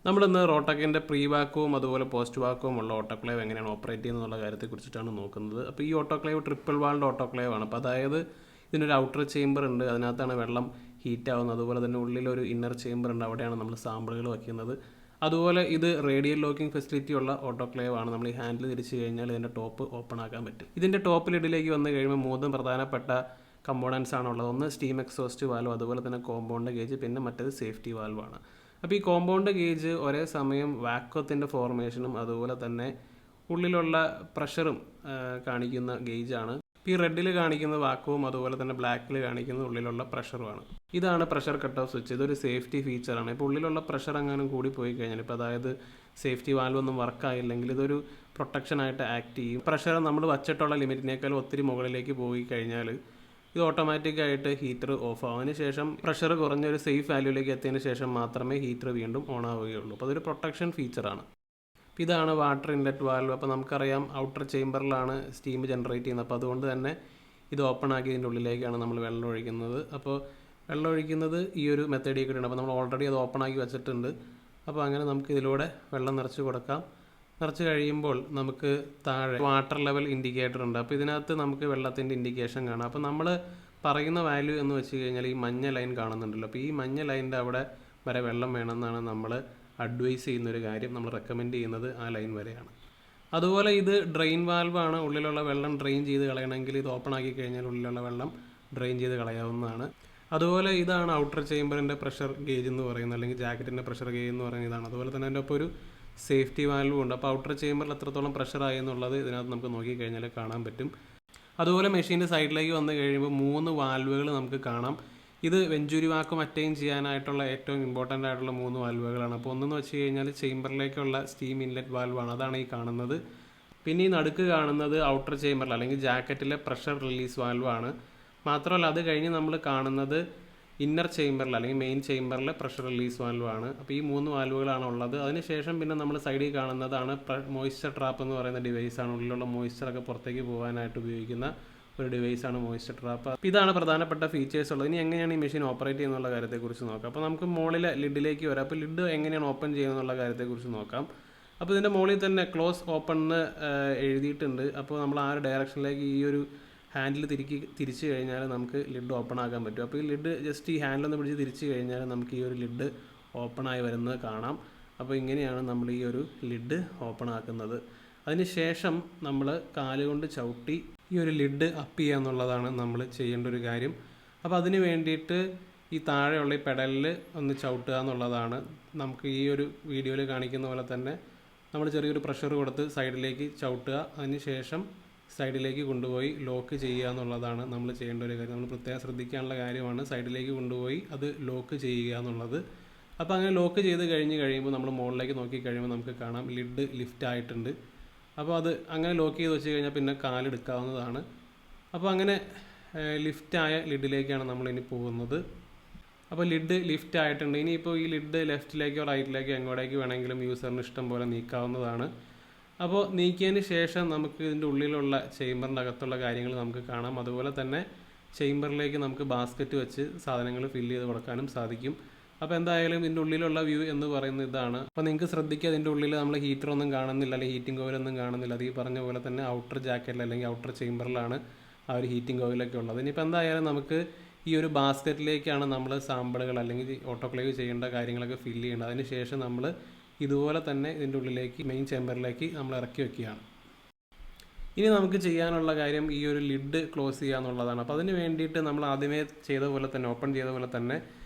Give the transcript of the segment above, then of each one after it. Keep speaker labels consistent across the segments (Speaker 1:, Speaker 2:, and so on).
Speaker 1: നമ്മളിന്ന് റോട്ടക്കിൻ്റെ പ്രീ വാക്കവും അതുപോലെ പോസ്റ്റ് വാക്കവും ഉള്ള ഓട്ടോക്ലേവ് എങ്ങനെയാണ് ഓപ്പറേറ്റ് ചെയ്യുന്നതെന്നുള്ള കാര്യത്തെക്കുറിച്ചിട്ടാണ് നോക്കുന്നത്. അപ്പോൾ ഈ ഓട്ടോക്ലേവ് ട്രിപ്പിൾ വാൾഡ് ഓട്ടോക്ലേവ് ആണ്. അപ്പോൾ അതായത് ഇതിനൊരു ഔട്ടർ ചേംബർ ഉണ്ട്, അതിനകത്താണ് വെള്ളം ഹീറ്റ് ആവുന്നത്. അതുപോലെ തന്നെ ഉള്ളിലൊരു ഇന്നർ ചേംബർ ഉണ്ട്, അവിടെയാണ് നമ്മൾ സാമ്പിളുകൾ വയ്ക്കുന്നത്. അതുപോലെ ഇത് റേഡിയൽ ലോക്കിംഗ് ഫെസിലിറ്റി ഉള്ള ഓട്ടോക്ലേവ് ആണ്. നമ്മൾ ഈ ഹാൻഡിൽ തിരിച്ചു കഴിഞ്ഞാൽ ഇതിൻ്റെ ടോപ്പ് ഓപ്പൺ ആക്കാൻ പറ്റും. ഇതിൻ്റെ ടോപ്പ് ലിഡിലേക്ക് വന്നു കഴിയുമ്പോൾ 3 പ്രധാനപ്പെട്ട കമ്പോണൻസ് ആണുള്ളത്. ഒന്ന് സ്റ്റീം എക്സോസ്റ്റ് വാൽവ്, അതുപോലെ തന്നെ കോമ്പൗണ്ട് ഗേജ്, പിന്നെ മറ്റേത് സേഫ്റ്റി വാൽവാണ്. അപ്പോൾ ഈ കോമ്പൗണ്ട് ഗേജ് ഒരേ സമയം വാക്വത്തിൻ്റെ ഫോർമേഷനും അതുപോലെ തന്നെ ഉള്ളിലുള്ള പ്രഷറും കാണിക്കുന്ന ഗേജാണ്. ഇപ്പോൾ ഈ റെഡിൽ കാണിക്കുന്ന വാക്വവും അതുപോലെ തന്നെ ബ്ലാക്കിൽ കാണിക്കുന്ന ഉള്ളിലുള്ള പ്രഷറുമാണ്. ഇതാണ് പ്രഷർ കട്ട് ഓഫ് സ്വിച്ച്. ഇതൊരു സേഫ്റ്റി ഫീച്ചറാണ്. ഇപ്പോൾ ഉള്ളിലുള്ള പ്രഷർ എങ്ങാനും കൂടി പോയി കഴിഞ്ഞാൽ, ഇപ്പോൾ അതായത് സേഫ്റ്റി വാൽവ് ഒന്നും വർക്കായില്ലെങ്കിൽ ഇതൊരു പ്രൊട്ടക്ഷനായിട്ട് ആക്ട് ചെയ്യും. പ്രഷർ നമ്മൾ വച്ചിട്ടുള്ള ലിമിറ്റിനേക്കാൾ ഒത്തിരി മുകളിലേക്ക് പോയി കഴിഞ്ഞാൽ ഇത് ഓട്ടോമാറ്റിക്കായിട്ട് ഹീറ്റർ ഓഫ് ആവും. അതിന് ശേഷം പ്രഷർ കുറഞ്ഞ ഒരു സേഫ് വാല്യൂലേക്ക് എത്തിയതിന് ശേഷം മാത്രമേ ഹീറ്റർ വീണ്ടും ഓൺ ആവുകയുള്ളൂ. അപ്പോൾ അതൊരു പ്രൊട്ടക്ഷൻ ഫീച്ചറാണ്. ഇതാണ് വാട്ടർ ഇൻലെറ്റ് വാൽവ്. അപ്പോൾ നമുക്കറിയാം ഔട്ടർ ചേംബറിലാണ് സ്റ്റീം ജനറേറ്റ് ചെയ്യുന്നത്. അപ്പോൾ അതുകൊണ്ട് തന്നെ ഇത് ഓപ്പൺ ആക്കി ഇതിൻ്റെ ഉള്ളിലേക്കാണ് നമ്മൾ വെള്ളം ഒഴിക്കുന്നത്. അപ്പോൾ വെള്ളം ഒഴിക്കുന്നത് ഈ ഒരു മെത്തേഡിൽ കൂടെയാണ്. അപ്പോൾ നമ്മൾ ഓൾറെഡി അത് ഓപ്പൺ ആക്കി വെച്ചിട്ടുണ്ട്. അപ്പോൾ അങ്ങനെ നമുക്ക് ഇതിലൂടെ വെള്ളം നിറച്ച് കൊടുക്കാം. നിറച്ച് കഴിയുമ്പോൾ നമുക്ക് താഴെ വാട്ടർ ലെവൽ ഇൻഡിക്കേറ്റർ ഉണ്ട്. അപ്പോൾ ഇതിനകത്ത് നമുക്ക് വെള്ളത്തിൻ്റെ ഇൻഡിക്കേഷൻ കാണാം. അപ്പോൾ നമ്മൾ പറയുന്ന വാല്യൂ എന്ന് വെച്ച് കഴിഞ്ഞാൽ ഈ മഞ്ഞ ലൈൻ കാണുന്നുണ്ടല്ലോ. അപ്പോൾ ഈ മഞ്ഞ ലൈനിൻ്റെ അവിടെ വരെ വെള്ളം വേണമെന്നാണ് നമ്മൾ അഡ്വൈസ് ചെയ്യുന്നൊരു കാര്യം. നമ്മൾ റെക്കമെൻഡ് ചെയ്യുന്നത് ആ ലൈൻ വരെയാണ്. അതുപോലെ ഇത് ഡ്രെയിൻ വാൽവാണ്. ഉള്ളിലുള്ള വെള്ളം ഡ്രെയിൻ ചെയ്ത് കളയണമെങ്കിൽ ഇത് ഓപ്പൺ ആക്കി കഴിഞ്ഞാൽ ഉള്ളിലുള്ള വെള്ളം ഡ്രെയിൻ ചെയ്ത് കളയാവുന്നതാണ്. അതുപോലെ ഇതാണ് ഔട്ടർ ചേംബറിൻ്റെ പ്രഷർ ഗേജ് എന്ന് പറയുന്നത്, അല്ലെങ്കിൽ ജാക്കറ്റിൻ്റെ പ്രഷർ ഗേജ് എന്ന് പറയുന്നത് ഇതാണ്. അതുപോലെ തന്നെ അതിൻ്റെ ഒപ്പം ഒരു സേഫ്റ്റി വാൽവും ഉണ്ട്. അപ്പോൾ ഔട്ടർ ചേംബറിൽ എത്രത്തോളം പ്രഷറായി എന്നുള്ളത് ഇതിനകത്ത് നമുക്ക് നോക്കിക്കഴിഞ്ഞാൽ കാണാൻ പറ്റും. അതുപോലെ മെഷീൻ്റെ സൈഡിലേക്ക് വന്നു കഴിയുമ്പോൾ 3 വാൽവുകൾ നമുക്ക് കാണാം. ഇത് വെഞ്ചൂരി വാക്വം അറ്റൈൻ ചെയ്യാനായിട്ടുള്ള ഏറ്റവും ഇമ്പോർട്ടൻ്റ് ആയിട്ടുള്ള 3 വാൽവുകളാണ്. അപ്പോൾ ഒന്നെന്ന് വെച്ച് കഴിഞ്ഞാൽ ചേംബറിലേക്കുള്ള സ്റ്റീം ഇൻലെറ്റ് വാൽവാണ്, അതാണ് ഈ കാണുന്നത്. പിന്നെ ഈ നടുക്ക് കാണുന്നത് ഔട്ടർ ചേംബറിൽ അല്ലെങ്കിൽ ജാക്കറ്റിലെ പ്രഷർ റിലീസ് വാൽവാണ്. മാത്രമല്ല അത് കഴിഞ്ഞ് നമ്മൾ കാണുന്നത് ഇന്നർ ചേംബറിൽ അല്ലെങ്കിൽ മെയിൻ ചേംബറിലെ പ്രഷർ റിലീസ് വാൽവാണ്. അപ്പോൾ ഈ 3 വാൽവുകളാണ് ഉള്ളത്. അതിനുശേഷം പിന്നെ നമ്മൾ സൈഡിൽ കാണുന്നതാണ് മോയ്സ്ചർ ട്രാപ്പ് എന്ന് പറയുന്ന ഡിവൈസാണ്. ഉള്ളിലുള്ള മോയ്സ്ചറൊക്കെ പുറത്തേക്ക് പോകാനായിട്ട് ഉപയോഗിക്കുന്ന ഒരു ഡിവൈസാണ് മോയ്സ്ചർ ട്രാപ്പ്. അപ്പോൾ ഇതാണ് പ്രധാനപ്പെട്ട ഫീച്ചേഴ്സ് ഉള്ളത്. ഇനി എങ്ങനെയാണ് ഈ മെഷീൻ ഓപ്പറേറ്റ് ചെയ്യുന്നുള്ള കാര്യത്തെക്കുറിച്ച് നോക്കാം. അപ്പോൾ നമുക്ക് മുകളിലെ ലിഡിലേക്ക് വരാം. അപ്പോൾ ലിഡ് എങ്ങനെയാണ് ഓപ്പൺ ചെയ്യുന്നുള്ള കാര്യത്തെക്കുറിച്ച് നോക്കാം. അപ്പോൾ ഇതിൻ്റെ മുകളിൽ തന്നെ ക്ലോസ് ഓപ്പൺ എന്ന് എഴുതിയിട്ടുണ്ട്. അപ്പോൾ നമ്മൾ ആ ഒരു ഡയറക്ഷനിലേക്ക് ഈ ഒരു ഹാൻഡിൽ തിരിച്ചു കഴിഞ്ഞാൽ നമുക്ക് ലിഡ് ഓപ്പൺ ആക്കാൻ പറ്റും. അപ്പോൾ ഈ ലിഡ് ജസ്റ്റ് ഈ ഹാൻഡിലൊന്ന് പിടിച്ച് തിരിച്ചു കഴിഞ്ഞാൽ നമുക്ക് ഈ ഒരു ലിഡ് ഓപ്പൺ ആയി വരുന്നത് കാണാം. അപ്പോൾ ഇങ്ങനെയാണ് നമ്മൾ ഈ ഒരു ലിഡ് ഓപ്പൺ ആക്കുന്നത്. അതിന് ശേഷം നമ്മൾ കാലുകൊണ്ട് ചവിട്ടി ഈ ഒരു ലിഡ് അപ്പ് ചെയ്യുക എന്നുള്ളതാണ് നമ്മൾ ചെയ്യേണ്ട ഒരു കാര്യം. അപ്പോൾ അതിന് വേണ്ടിയിട്ട് ഈ താഴെയുള്ള ഈ പെഡലിൽ ഒന്ന് ചവിട്ടുക എന്നുള്ളതാണ്. നമുക്ക് ഈ ഒരു വീഡിയോയിൽ കാണിക്കുന്ന പോലെ തന്നെ നമ്മൾ ചെറിയൊരു പ്രഷർ കൊടുത്ത് സൈഡിലേക്ക് ചവിട്ടുക. അതിന് ശേഷം സൈഡിലേക്ക് കൊണ്ടുപോയി ലോക്ക് ചെയ്യുക എന്നുള്ളതാണ് നമ്മൾ ചെയ്യേണ്ട ഒരു കാര്യം. നമ്മൾ പ്രത്യേകം ശ്രദ്ധിക്കാനുള്ള കാര്യമാണ് സൈഡിലേക്ക് കൊണ്ടുപോയി അത് ലോക്ക് ചെയ്യുക എന്നുള്ളത്. അപ്പോൾ അങ്ങനെ ലോക്ക് ചെയ്ത് കഴിയുമ്പോൾ നമ്മൾ മുകളിലേക്ക് നോക്കി കഴിയുമ്പോൾ നമുക്ക് കാണാം ലിഡ് ലിഫ്റ്റ് ആയിട്ടുണ്ട്. അപ്പോൾ അത് അങ്ങനെ ലോക്ക് ചെയ്ത് വെച്ച് കഴിഞ്ഞാൽ പിന്നെ കാലെടുക്കാവുന്നതാണ്. അപ്പോൾ അങ്ങനെ ലിഫ്റ്റായ ലിഡിലേക്കാണ് നമ്മളിനി പോകുന്നത്. അപ്പോൾ ലിഡ് ലിഫ്റ്റ് ആയിട്ടുണ്ട്. ഇനിയിപ്പോൾ ഈ ലിഡ് ലെഫ്റ്റിലേക്കോ റൈറ്റിലേക്കോ എങ്ങോട്ടേക്ക് വേണമെങ്കിലും യൂസറിന് ഇഷ്ടം പോലെ നീക്കാവുന്നതാണ്. അപ്പോൾ നീക്കിയതിന് ശേഷം നമുക്ക് ഇതിൻ്റെ ഉള്ളിലുള്ള ചേംബറിൻ്റെ അകത്തുള്ള കാര്യങ്ങൾ നമുക്ക് കാണാം. അതുപോലെ തന്നെ ചേംബറിലേക്ക് നമുക്ക് ബാസ്ക്കറ്റ് വെച്ച് സാധനങ്ങൾ ഫില്ല് ചെയ്ത് കൊടുക്കാനും സാധിക്കും. അപ്പോൾ എന്തായാലും ഇതിൻ്റെ ഉള്ളിലുള്ള വ്യൂ എന്ന് പറയുന്നത് ഇതാണ്. അപ്പോൾ നിങ്ങൾക്ക് ശ്രദ്ധിക്കുക, ഇതിൻ്റെ ഉള്ളിൽ നമ്മൾ ഹീറ്ററൊന്നും കാണുന്നില്ല, അല്ലെങ്കിൽ ഹീറ്റിംഗ് ഓയിലൊന്നും കാണുന്നില്ല. അത് ഈ പറഞ്ഞ പോലെ തന്നെ ഔട്ടർ ജാക്കറ്റിൽ അല്ലെങ്കിൽ ഔട്ടർ ചേംബറിലാണ് ആ ഒരു ഹീറ്റിംഗ് ഓയിലൊക്കെ ഉള്ളത്. ഇനിയിപ്പോൾ എന്തായാലും നമുക്ക് ഈ ഒരു ബാസ്ക്കറ്റിലേക്കാണ് നമ്മൾ സാമ്പിളുകൾ അല്ലെങ്കിൽ ഓട്ടോക്ലേവ് ചെയ്യേണ്ട കാര്യങ്ങളൊക്കെ ഫില്ല് ചെയ്യേണ്ടത്. അതിന് ശേഷം നമ്മൾ ഇതുപോലെ തന്നെ ഇതിൻ്റെ ഉള്ളിലേക്ക് മെയിൻ ചേംബറിലേക്ക് നമ്മൾ ഇറക്കി വെക്കുകയാണ്. ഇനി നമുക്ക് ചെയ്യാനുള്ള കാര്യം ഈ ഒരു ലിഡ് ക്ലോസ് ചെയ്യുക എന്നുള്ളതാണ്. അപ്പോൾ അതിന് വേണ്ടിയിട്ട് നമ്മൾ ആദ്യമേ ചെയ്ത പോലെ തന്നെ ഓപ്പൺ ചെയ്ത പോലെ തന്നെ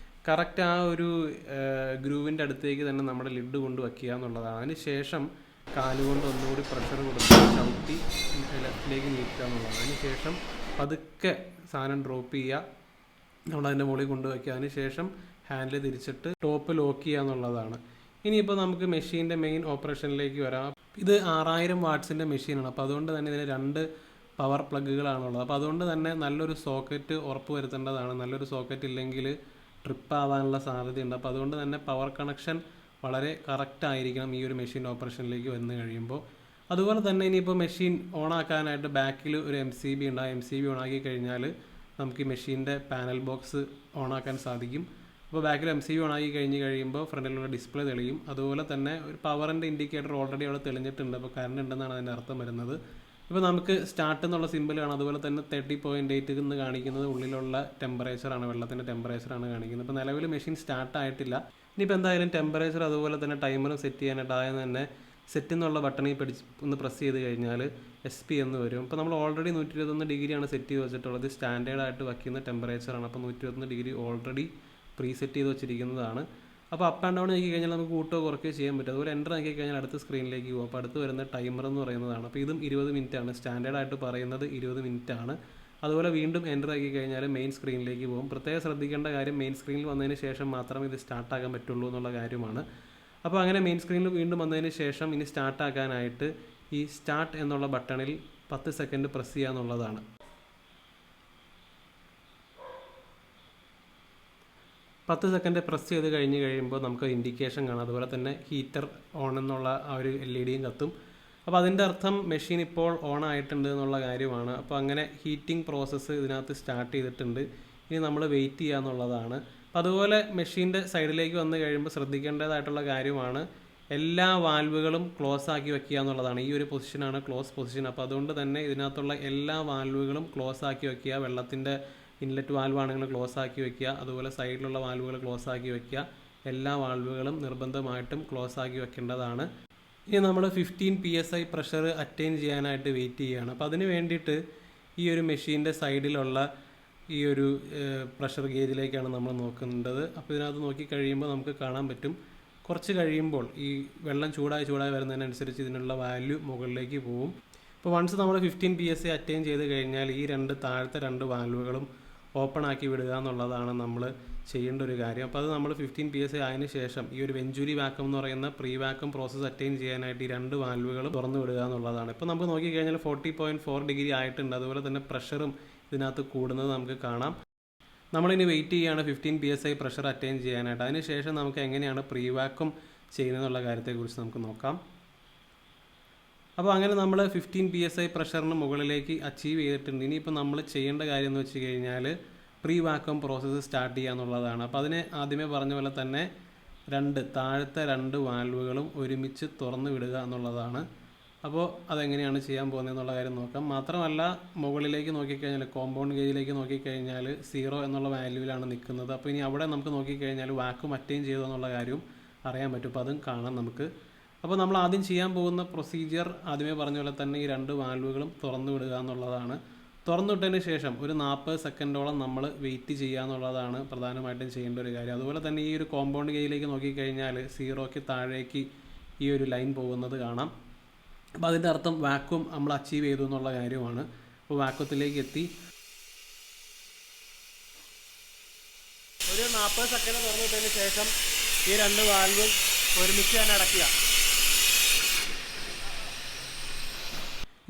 Speaker 1: കറക്റ്റ് ആ ഒരു ഗ്രൂവിൻ്റെ അടുത്തേക്ക് തന്നെ നമ്മുടെ ലിഡ് കൊണ്ട് വയ്ക്കുക എന്നുള്ളതാണ്. അതിന് ശേഷം കാലുകൊണ്ട് ഒന്നുകൂടി പ്രഷർ കൊടുത്ത് ചവിട്ടി ലെഫ്റ്റിലേക്ക് നീക്കുക എന്നുള്ളതാണ്. അതിന് ശേഷം പതുക്കെ സാധനം ഡ്രോപ്പ് ചെയ്യുക, നമ്മളതിൻ്റെ മുകളിൽ കൊണ്ടുവയ്ക്കുക. അതിന് ശേഷം ഹാൻഡിൽ തിരിച്ചിട്ട് ടോപ്പ് ലോക്ക് ചെയ്യുക എന്നുള്ളതാണ്. ഇനിയിപ്പോൾ നമുക്ക് മെഷീൻ്റെ മെയിൻ ഓപ്പറേഷനിലേക്ക് വരാം. ഇത് 6000 വാട്ട്സിൻ്റെ മെഷീനാണ്. അപ്പോൾ അതുകൊണ്ട് തന്നെ ഇതിന് 2 പവർ പ്ലഗുകളാണുള്ളത്. അപ്പോൾ അതുകൊണ്ട് തന്നെ നല്ലൊരു സോക്കറ്റ് ഉറപ്പ് വരുത്തേണ്ടതാണ്. നല്ലൊരു സോക്കറ്റ് ഇല്ലെങ്കിൽ ട്രിപ്പ് ആവാനുള്ള സാധ്യതയുണ്ട്. അപ്പോൾ അതുകൊണ്ട് തന്നെ പവർ കണക്ഷൻ വളരെ കറക്റ്റ് ആയിരിക്കണം ഈ ഒരു മെഷീൻ ഓപ്പറേഷനിലേക്ക് വന്നു കഴിയുമ്പോൾ. അതുപോലെ തന്നെ ഇനിയിപ്പോൾ മെഷീൻ ഓണാക്കാനായിട്ട് ബാക്കിൽ ഒരു MCB ഉണ്ട്. ആ MCB ഓണാക്കി കഴിഞ്ഞാൽ നമുക്ക് ഈ മെഷീൻ്റെ പാനൽ ബോക്സ് ഓണാക്കാൻ സാധിക്കും. അപ്പോൾ ബാക്കിൽ MCU ഓൺ ആയി കഴിയുമ്പോൾ ഫ്രണ്ടിലുള്ള ഡിസ്പ്ലേ തെളിയും. അതുപോലെ തന്നെ ഒരു പവറിൻ്റെ ഇൻഡിക്കേറ്റർ ഓൾറെഡി അവിടെ തെളിഞ്ഞിട്ടുണ്ട്. അപ്പോൾ കറണ്ട് ഉണ്ടെന്നാണ് അതിൻ്റെ അർത്ഥം വരുന്നത്. ഇപ്പോൾ നമുക്ക് സ്റ്റാർട്ട് എന്നുള്ള സിമ്പിൾ കാണാം. അതുപോലെ തന്നെ 30.8 എന്ന് കാണിക്കുന്നത് ഉള്ളിലുള്ള ടെമ്പറേച്ചറാണ്, വെള്ളത്തിൻ്റെ ടെമ്പറേച്ചറാണ് കാണിക്കുന്നത്. ഇപ്പോൾ നിലവിൽ മെഷീൻ സ്റ്റാർട്ട് ആയിട്ടില്ല. ഇനിയിപ്പോൾ എന്തായാലും ടെമ്പറേച്ചർ അതുപോലെ തന്നെ ടൈമറും സെറ്റ് ചെയ്യാനായിട്ട് ആദ്യം തന്നെ സെറ്റ് എന്നുള്ള ബട്ടണിൽ ഒന്ന് പ്രസ് ചെയ്ത് കഴിഞ്ഞാൽ SP എന്ന് വരും. അപ്പോൾ നമ്മൾ ഓൾറെഡി 121 ഡിഗ്രിയാണ് സെറ്റ് ചെയ്ത് വെച്ചിട്ടുള്ളത്. സ്റ്റാൻഡേർഡ് ആയിട്ട് വയ്ക്കുന്ന ടെമ്പറേച്ചറാണ്. അപ്പോൾ 121 ഡിഗ്രി ഓൾറെഡി പ്രീ സെറ്റ് ചെയ്ത് വെച്ചിരിക്കുന്നതാണ്. അപ്പോൾ അപ്പ് ആൻഡ് ഡൗൺ ആക്കി കഴിഞ്ഞാൽ നമുക്ക് കൂട്ടോ കുറയ്ക്കുകയോ ചെയ്യാൻ പറ്റും. അതുപോലെ എൻ്റർ ആക്കി കഴിഞ്ഞാൽ അടുത്ത സ്ക്രീനിലേക്ക് പോകും. അപ്പോൾ അടുത്ത് വരുന്ന ടൈമർ എന്ന് പറയുന്നതാണ്. അപ്പോൾ ഇതും 20 മിനിറ്റാണ്. സ്റ്റാൻഡേർഡ് ആയിട്ട് പറയുന്നത് 20 മിനിറ്റാണ്. അതുപോലെ വീണ്ടും എൻ്റർ ആക്കി കഴിഞ്ഞാൽ മെയിൻ സ്ക്രീനിലേക്ക് പോകും. പ്രത്യേകം ശ്രദ്ധിക്കേണ്ട കാര്യം മെയിൻ സ്ക്രീനിൽ വന്നതിന് ശേഷം മാത്രമേ ഇത് സ്റ്റാർട്ടാക്കാൻ പറ്റുള്ളൂ എന്നുള്ള കാര്യമാണ്. അപ്പോൾ അങ്ങനെ മെയിൻ സ്ക്രീനിൽ വീണ്ടും വന്നതിന് ശേഷം ഇനി സ്റ്റാർട്ടാക്കാനായിട്ട് ഈ സ്റ്റാർട്ട് എന്നുള്ള ബട്ടണിൽ 10 സെക്കൻഡ് പ്രസ് ചെയ്യുക എന്നുള്ളതാണ്. 10 സെക്കൻഡ് പ്രസ് ചെയ്ത് കഴിയുമ്പോൾ നമുക്ക് ഇൻഡിക്കേഷൻ കാണാം. അതുപോലെ തന്നെ ഹീറ്റർ ഓൺ എന്നുള്ള ആ ഒരു LED കത്തും. അപ്പോൾ അതിൻ്റെ അർത്ഥം മെഷീൻ ഇപ്പോൾ ഓൺ ആയിട്ടുണ്ട് എന്നുള്ള കാര്യമാണ്. അപ്പോൾ അങ്ങനെ ഹീറ്റിംഗ് പ്രോസസ്സ് ഇതിനകത്ത് സ്റ്റാർട്ട് ചെയ്തിട്ടുണ്ട്. ഇനി നമ്മൾ വെയിറ്റ് ചെയ്യുക എന്നുള്ളതാണ്. അപ്പോൾ അതുപോലെ മെഷീൻ്റെ സൈഡിലേക്ക് വന്നു കഴിയുമ്പോൾ ശ്രദ്ധിക്കേണ്ടതായിട്ടുള്ള കാര്യമാണ് എല്ലാ വാൽവുകളും ക്ലോസ് ആക്കി വെക്കുക എന്നുള്ളതാണ്. ഈ ഒരു പൊസിഷനാണ് ക്ലോസ് പൊസിഷൻ. അപ്പോൾ അതുകൊണ്ട് തന്നെ ഇതിനകത്തുള്ള എല്ലാ വാൽവുകളും ക്ലോസ് ആക്കി വെക്കുക. വെള്ളത്തിൻ്റെ ഇൻലെറ്റ് വാൽവ് ആണെങ്കിൽ ക്ലോസ് ആക്കി വെക്കുക. അതുപോലെ സൈഡിലുള്ള വാൽവുകൾ ക്ലോസ് ആക്കി വെക്കുക. എല്ലാ വാൽവുകളും നിർബന്ധമായിട്ടും ക്ലോസ് ആക്കി വെക്കേണ്ടതാണ്. ഇനി നമ്മൾ 15 PSI പ്രഷർ അറ്റൈൻ ചെയ്യാനായിട്ട് വെയിറ്റ് ചെയ്യുകയാണ്. അപ്പോൾ അതിന് വേണ്ടിയിട്ട് ഈ ഒരു മെഷീൻ്റെ സൈഡിലുള്ള ഈ ഒരു പ്രഷർ ഗേജിലേക്കാണ് നമ്മൾ നോക്കേണ്ടത്. അപ്പോൾ ഇതിനകത്ത് നോക്കിക്കഴിയുമ്പോൾ നമുക്ക് കാണാൻ പറ്റും കുറച്ച് കഴിയുമ്പോൾ ഈ വെള്ളം ചൂടായി വരുന്നതിനനുസരിച്ച് ഇതിനുള്ള വാല്യൂ മുകളിലേക്ക് പോകും. അപ്പോൾ വൺസ് നമ്മൾ 15 PSI അറ്റൈൻ ചെയ്ത് കഴിഞ്ഞാൽ ഈ താഴത്തെ രണ്ട് വാൽവുകളും ഓപ്പൺ ആക്കി വിടുക എന്നുള്ളതാണ് നമ്മൾ ചെയ്യേണ്ട ഒരു കാര്യം. അപ്പോൾ അത് നമ്മൾ 15 PSI ആയതിനു ശേഷം ഈ ഒരു വെഞ്ചുരി വാക്വം എന്ന് പറയുന്ന പ്രീ വാക്വം പ്രോസസ്സ് അറ്റൈൻ ചെയ്യാനായിട്ട് ഈ രണ്ട് വാൽവുകളും തുറന്നു വിടുക എന്നുള്ളതാണ്. ഇപ്പോൾ നമുക്ക് നോക്കിക്കഴിഞ്ഞാൽ 40.4 ഡിഗ്രി ആയിട്ടുണ്ട്. അതുപോലെ തന്നെ പ്രഷറും ഇതിനകത്ത് കൂടുന്നത് നമുക്ക് കാണാം. നമ്മളിനി വെയിറ്റ് ചെയ്യുകയാണ് 15 PSI പ്രഷർ അറ്റൈൻ ചെയ്യാനായിട്ട്. അതിനുശേഷം നമുക്ക് എങ്ങനെയാണ് പ്രീ വാക്വം ചെയ്യുന്നതെന്നുള്ള കാര്യത്തെക്കുറിച്ച് നമുക്ക് നോക്കാം. അപ്പോൾ അങ്ങനെ നമ്മൾ 15 PSI പ്രഷറിന് മുകളിലേക്ക് അച്ചീവ് ചെയ്തിട്ടുണ്ട്. ഇനിയിപ്പോൾ നമ്മൾ ചെയ്യേണ്ട കാര്യം എന്ന് വെച്ച് കഴിഞ്ഞാൽ പ്രീ വാക്വം പ്രോസസ്സ് സ്റ്റാർട്ട് ചെയ്യുക എന്നുള്ളതാണ്. അപ്പോൾ അതിനെ ആദ്യമേ പറഞ്ഞ പോലെ തന്നെ താഴത്തെ രണ്ട് വാൽവുകളും ഒരുമിച്ച് തുറന്നു വിടുക എന്നുള്ളതാണ്. അപ്പോൾ അതെങ്ങനെയാണ് ചെയ്യാൻ പോകുന്നത് എന്നുള്ള കാര്യം നോക്കാം. മാത്രമല്ല മുകളിലേക്ക് നോക്കിക്കഴിഞ്ഞാൽ കോമ്പൗണ്ട് ഗേജിലേക്ക് നോക്കിക്കഴിഞ്ഞാൽ 0 എന്നുള്ള വാല്യൂവിലാണ് നിൽക്കുന്നത്. അപ്പോൾ ഇനി അവിടെ നമുക്ക് നോക്കിക്കഴിഞ്ഞാൽ വാക്വം അറ്റൈൻ ചെയ്തു എന്നുള്ള കാര്യവും അറിയാൻ പറ്റും. അപ്പോൾ അതും കാണാം നമുക്ക്. അപ്പോൾ നമ്മൾ ആദ്യം ചെയ്യാൻ പോകുന്ന പ്രൊസീജിയർ ആദ്യമേ പറഞ്ഞ പോലെ തന്നെ ഈ രണ്ട് വാൽവുകളും തുറന്നു വിടുക എന്നുള്ളതാണ്. തുറന്നുവിട്ടതിന് ശേഷം ഒരു 40 സെക്കൻഡോളം നമ്മൾ വെയിറ്റ് ചെയ്യുക എന്നുള്ളതാണ് പ്രധാനമായിട്ടും ചെയ്യേണ്ട ഒരു കാര്യം. അതുപോലെ തന്നെ ഈ ഒരു കോമ്പൗണ്ട് ഗേജിലേക്ക് നോക്കിക്കഴിഞ്ഞാൽ 0ക്ക് താഴേക്ക് ഈ ഒരു ലൈൻ പോകുന്നത് കാണാം. അപ്പോൾ അതിൻ്റെ അർത്ഥം വാക്വം നമ്മൾ അച്ചീവ് ചെയ്തു എന്നുള്ള കാര്യമാണ്. അപ്പോൾ വാക്വത്തിലേക്ക് എത്തി ഒരു 40 സെക്കൻഡ് തുറന്നുവിട്ടതിന് ശേഷം ഈ രണ്ട് വാൽവും ഒരുമിച്ച് തന്നെ അടയ്ക്കുക.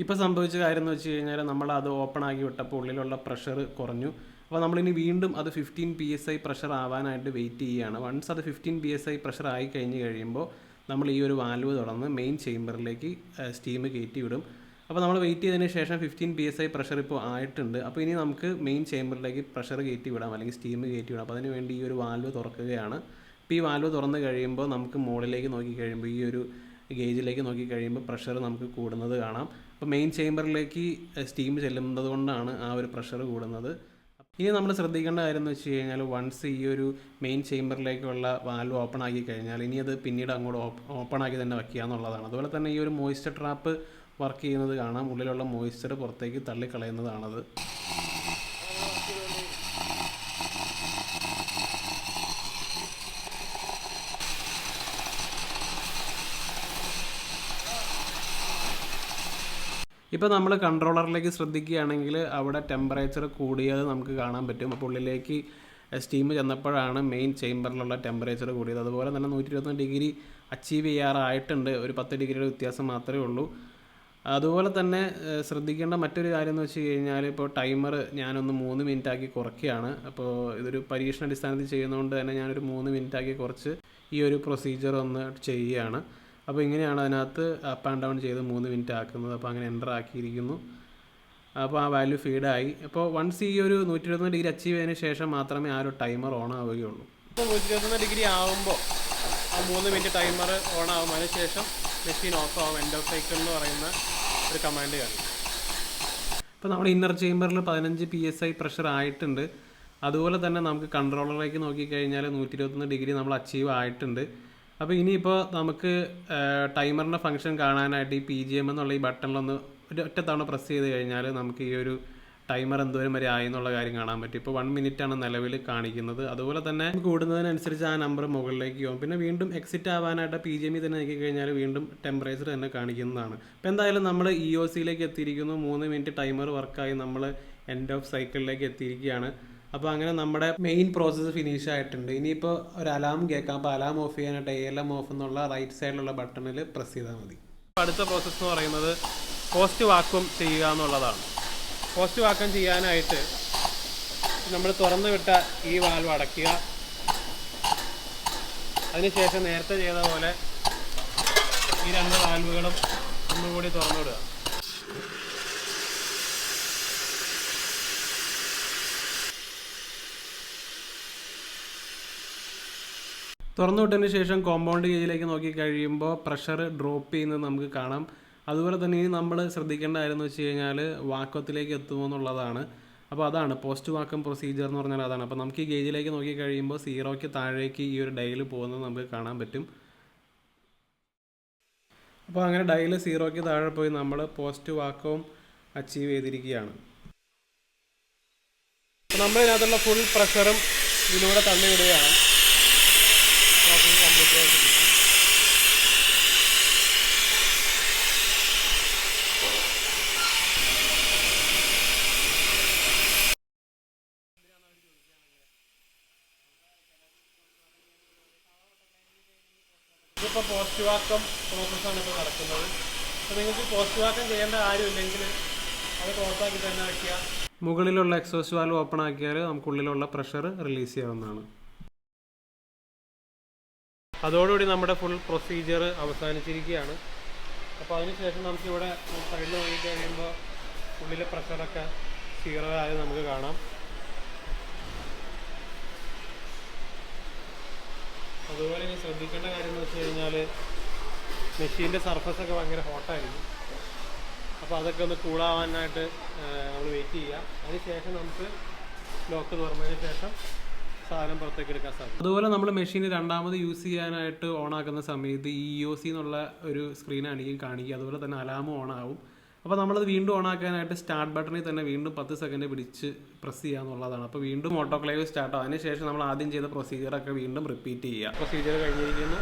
Speaker 1: ഇപ്പോൾ സംഭവിച്ച കാര്യം എന്ന് വെച്ച് കഴിഞ്ഞാൽ നമ്മൾ അത് ഓപ്പൺ ആക്കി വിട്ടപ്പോൾ ഉള്ളിലുള്ള പ്രഷർ കുറഞ്ഞു. അപ്പോൾ നമ്മളിനി വീണ്ടും അത് 15 PSI പ്രഷർ ആവാനായിട്ട് വെയിറ്റ് ചെയ്യുകയാണ്. വൺസ് അത് 15 PSI പ്രഷർ ആയി കഴിയുമ്പോൾ നമ്മൾ ഈ ഒരു വാൽവ് തുറന്ന് മെയിൻ ചേംബറിലേക്ക് സ്റ്റീം കയറ്റി വിടും. അപ്പോൾ നമ്മൾ വെയിറ്റ് ചെയ്തതിന് ശേഷം 15 PSI പ്രഷർ ഇപ്പോൾ ആയിട്ടുണ്ട്. അപ്പോൾ ഇനി നമുക്ക് മെയിൻ ചേംബറിലേക്ക് പ്രഷർ കയറ്റി വിടാം, അല്ലെങ്കിൽ സ്റ്റീം കയറ്റി വിടാം. അപ്പോൾ അതിന് വേണ്ടി ഈ ഒരു വാൽവ് തുറക്കുകയാണ്. അപ്പോൾ ഈ വാൽവ് തുറന്ന് കഴിയുമ്പോൾ നമുക്ക് മുകളിലേക്ക് നോക്കിക്കഴിയുമ്പോൾ ഈ ഒരു ഗേജിലേക്ക് നോക്കിക്കഴിയുമ്പോൾ പ്രഷർ നമുക്ക് കൂടുന്നത് കാണാം. അപ്പോൾ മെയിൻ ചേംബറിലേക്ക് സ്റ്റീം ചെല്ലുന്നത് കൊണ്ടാണ് ആ ഒരു പ്രഷർ കൂടുന്നത്. ഇനി നമ്മൾ ശ്രദ്ധിക്കേണ്ട കാര്യം എന്ന് വെച്ച് കഴിഞ്ഞാൽ വൺസ് ഈ ഒരു മെയിൻ ചേംബറിലേക്കുള്ള വാൽവ് ഓപ്പൺ ആക്കി കഴിഞ്ഞാൽ ഇനി അത് പിന്നീട് അങ്ങോട്ട് ഓപ്പൺ ആക്കി തന്നെ വയ്ക്കുക എന്നുള്ളതാണ്. അതുപോലെ തന്നെ ഈ ഒരു മോയ്സ്ചർ ട്രാപ്പ് വർക്ക് ചെയ്യുന്നത് കാണാം. ഉള്ളിലുള്ള മോയ്സ്ചർ പുറത്തേക്ക് തള്ളിക്കളയുന്നതാണത്. ഇപ്പോൾ നമ്മൾ കൺട്രോളറിലേക്ക് ശ്രദ്ധിക്കുകയാണെങ്കിൽ അവിടെ ടെമ്പറേച്ചർ കൂടിയത് നമുക്ക് കാണാൻ പറ്റും. അപ്പോൾ ഉള്ളിലേക്ക് സ്റ്റീം ചെന്നപ്പോഴാണ് മെയിൻ ചേംബറിലുള്ള ടെമ്പറേച്ചർ കൂടിയത്. അതുപോലെ തന്നെ 121 ഡിഗ്രി അച്ചീവ് ചെയ്യാറായിട്ടുണ്ട്. ഒരു 10 ഡിഗ്രിയുടെ വ്യത്യാസം മാത്രമേ ഉള്ളൂ. അതുപോലെ തന്നെ ശ്രദ്ധിക്കേണ്ട മറ്റൊരു കാര്യം എന്ന് വെച്ച് കഴിഞ്ഞാൽ ഇപ്പോൾ ടൈമർ ഞാനൊന്ന് 3 മിനിറ്റ് ആക്കി കുറയ്ക്കുകയാണ്. അപ്പോൾ ഇതൊരു പരീക്ഷണാടിസ്ഥാനത്തിൽ ചെയ്യുന്നതുകൊണ്ട് തന്നെ ഞാനൊരു 3 മിനിറ്റ് ആക്കി കുറച്ച് ഈ ഒരു പ്രൊസീജിയർ ഒന്ന് ചെയ്യുകയാണ്. അപ്പോൾ ഇങ്ങനെയാണ് അതിനകത്ത് അപ്പ് ആൻഡ് ഡൗൺ ചെയ്ത് 3 മിനിറ്റ് ആക്കുന്നത്. അപ്പോൾ അങ്ങനെ എൻ്റർ ആക്കിയിരിക്കുന്നു. അപ്പോൾ ആ വാല്യൂ ഫീഡായി. അപ്പോൾ വൺസ് ഈ ഒരു 121 ഡിഗ്രി അച്ചീവ് ചെയ്തതിന് ശേഷം മാത്രമേ ആ ഒരു ടൈമർ ഓൺ ആവുകയുള്ളൂ. ഇപ്പോൾ 121 ആകുമ്പോൾ ആ 3 മിനിറ്റ് ടൈമർ ഓൺ ആകും. അതിനുശേഷം മെഷീൻ ഓഫ് ആകും. എൻഡ് ഓഫ് സൈക്കിൾ എന്ന് പറയുന്ന ഒരു കമാൻഡ് കാണും. ഇപ്പോൾ നമ്മുടെ ഇന്നർ ചേമ്പറിൽ 15 PSI പ്രഷർ ആയിട്ടുണ്ട്. അതുപോലെ തന്നെ നമുക്ക് കൺട്രോളറിലേക്ക് നോക്കിക്കഴിഞ്ഞാൽ 121 നമ്മൾ അച്ചീവ് ആയിട്ടുണ്ട്. അപ്പോൾ ഇനിയിപ്പോൾ നമുക്ക് ടൈമറിൻ്റെ ഫംഗ്ഷൻ കാണാനായിട്ട് ഈ PGM എന്നുള്ള ഈ ബട്ടണിലൊന്ന് ഒറ്റ തവണ പ്രസ് ചെയ്ത് കഴിഞ്ഞാൽ നമുക്ക് ഈ ഒരു ടൈമർ എന്തോരം വരെ ആയി എന്നുള്ള കാര്യം കാണാൻ പറ്റും. ഇപ്പോൾ 1 മിനിറ്റാണ് നിലവിൽ കാണിക്കുന്നത്. അതുപോലെ തന്നെ കൂടുന്നതിനനുസരിച്ച് ആ നമ്പർ മുകളിലേക്ക് പോകും. പിന്നെ വീണ്ടും എക്സിറ്റ് ആവാനായിട്ട് PGM തന്നെ നോക്കി കഴിഞ്ഞാൽ വീണ്ടും ടെമ്പറേച്ചർ തന്നെ കാണിക്കുന്നതാണ്. അപ്പോൾ എന്തായാലും നമ്മൾ EOCയിലേക്ക് എത്തിയിരിക്കുന്നു. 3 മിനിറ്റ് ടൈമർ വർക്കായി നമ്മൾ എൻഡ് ഓഫ് സൈക്കിളിലേക്ക് എത്തിയിരിക്കുകയാണ്. അപ്പോൾ അങ്ങനെ നമ്മുടെ മെയിൻ പ്രോസസ്സ് ഫിനിഷ് ആയിട്ടുണ്ട്. ഇനിയിപ്പോൾ ഒരു അലാം കേൾക്കാം. അപ്പോൾ അലാം ഓഫ് ചെയ്യാനായിട്ട് ALM ഓഫ് എന്നുള്ള റൈറ്റ് സൈഡിലുള്ള ബട്ടണിൽ പ്രസ് ചെയ്താൽ മതി. അടുത്ത പ്രോസസ്സ് എന്ന് പറയുന്നത് പോസ്റ്റ് വാക്വം ചെയ്യുക എന്നുള്ളതാണ്. പോസ്റ്റ് വാക്വം ചെയ്യാനായിട്ട് നമ്മൾ തുറന്നു വിട്ട ഈ വാൽവ് അടയ്ക്കുക. അതിനുശേഷം നേരത്തെ ചെയ്ത പോലെ ഈ 2 വാൽവുകളും ഒന്നുകൂടി തുറന്നു വിടുക. തുറന്നു വിട്ടതിന് ശേഷം കോമ്പൗണ്ട് ഗേജിലേക്ക് നോക്കി കഴിയുമ്പോൾ പ്രഷർ ഡ്രോപ്പ് ചെയ്യുന്നത് നമുക്ക് കാണാം. അതുപോലെ തന്നെ ഇനി നമ്മൾ ശ്രദ്ധിക്കേണ്ട കാര്യം എന്ന് വെച്ച് കഴിഞ്ഞാൽ വാക്വത്തിലേക്ക് എത്തുമോ എന്നുള്ളതാണ്. അപ്പോൾ അതാണ് പോസ്റ്റ് വാക്വം പ്രൊസീജിയർ എന്ന് പറഞ്ഞാൽ അതാണ്. അപ്പോൾ നമുക്ക് ഈ ഗേജിലേക്ക് നോക്കി കഴിയുമ്പോൾ 0ക്ക് താഴേക്ക് ഈ ഒരു ഡയൽ പോകുന്നത് നമുക്ക് കാണാൻ പറ്റും. അപ്പോൾ അങ്ങനെ ഡയൽ 0ക്ക് താഴെ പോയി നമ്മൾ പോസ്റ്റ് വാക്വം അച്ചീവ് ചെയ്തിരിക്കുകയാണ്. അപ്പോൾ നമ്മൾ ഇതിനകത്തുള്ള ഫുൾ പ്രഷറും ഇതിലൂടെ തള്ളി വിടുകയാണ്. ഇതിപ്പോൾ പോസ്റ്റ് വാക്വം പ്രോസസ്സാണ് ഇപ്പോൾ നടക്കുന്നത്. അപ്പോൾ നിങ്ങൾക്ക് പോസ്റ്റ് വാക്വം ചെയ്യേണ്ട കാര്യമില്ലെങ്കിൽ അത് ക്ലോസാക്കി തന്നെ വയ്ക്കുക. മുകളിലുള്ള എക്സോസ്റ്റ് വാൽവ് ഓപ്പൺ ആക്കിയാൽ നമുക്കുള്ളിലുള്ള പ്രഷർ റിലീസ് ചെയ്യാവുന്നതാണ്. അതോടുകൂടി നമ്മുടെ ഫുൾ പ്രൊസീജിയർ അവസാനിച്ചിരിക്കുകയാണ്. അപ്പോൾ അതിനുശേഷം നമുക്കിവിടെ സൈഡിൽ നോക്കി കഴിയുമ്പോൾ ഉള്ളിലെ പ്രഷറൊക്കെ 0 ആയത് നമുക്ക് കാണാം. അതുപോലെ ഇനി ശ്രദ്ധിക്കേണ്ട കാര്യം എന്ന് വെച്ച് കഴിഞ്ഞാൽ മെഷീൻ്റെ സർഫസൊക്കെ ഭയങ്കര ഹോട്ടായിരിക്കും. അപ്പോൾ അതൊക്കെ ഒന്ന് കൂളാവാനായിട്ട് നമ്മൾ വെയിറ്റ് ചെയ്യുക. അതിനുശേഷം നമുക്ക് ലോക്ക് തുറന്നതിന് ശേഷം സാധനം പുറത്തേക്ക് എടുക്കാൻ സാധിക്കും. അതുപോലെ നമ്മൾ മെഷീൻ രണ്ടാമത് യൂസ് ചെയ്യാനായിട്ട് ഓണാക്കുന്ന സമയത്ത് ഈ EOC എന്നുള്ള ഒരു സ്ക്രീനായിരിക്കും കാണിക്കുക. അതുപോലെ തന്നെ അലാമും ഓണാവും. അപ്പോൾ നമ്മളത് വീണ്ടും ഓണാക്കാനായിട്ട് സ്റ്റാർട്ട് ബട്ടണിൽ തന്നെ വീണ്ടും 10 സെക്കൻഡ് പിടിച്ച് പ്രസ് ചെയ്യുക എന്നുള്ളതാണ്. അപ്പോൾ വീണ്ടും ഓട്ടോക്ലേവ് സ്റ്റാർട്ട് ആവും. അതിനുശേഷം നമ്മൾ ആദ്യം ചെയ്ത പ്രൊസീജിയറൊക്കെ വീണ്ടും റിപ്പീറ്റ് ചെയ്യുക. പ്രൊസീജിയർ കഴിഞ്ഞിരിക്കുന്നു.